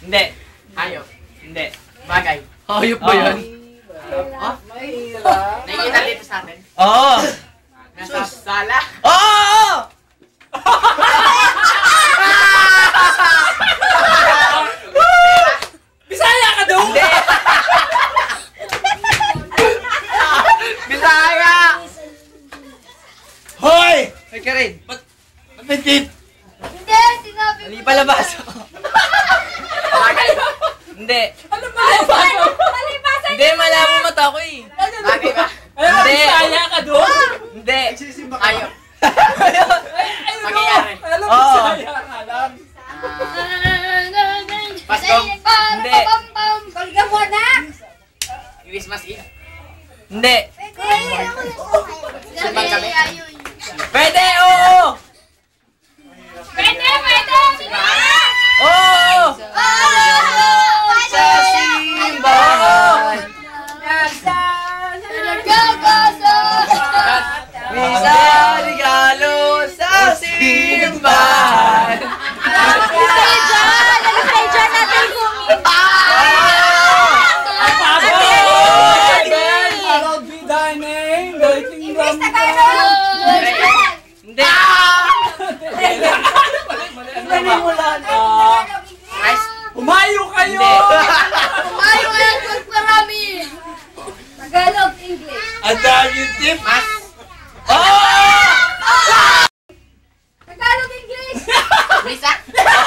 Hindi. Hayop. Hindi. Bagay. Hayop ba yan? Mahirap. Nakikita dito sa atin. Oo! Nasa sala. Oo! Bisaya ka daw! Hindi! Bisaya! Hoy! Hoy ka rin! Ba't nagkit? Hindi, sinabi Mali palabas! Bagay. Hindi! Ano malabas? Palipasan Hindi, malabo mata ko eh! Bagay ba? Hindi! Bisaya ka daw! Hindi! Hayop. Ayun Mangyayari. Alam mo, Oo. Bisaya ka lang. Pasko. Hindi. Balikan mo na! Christmas Eve. Hindi!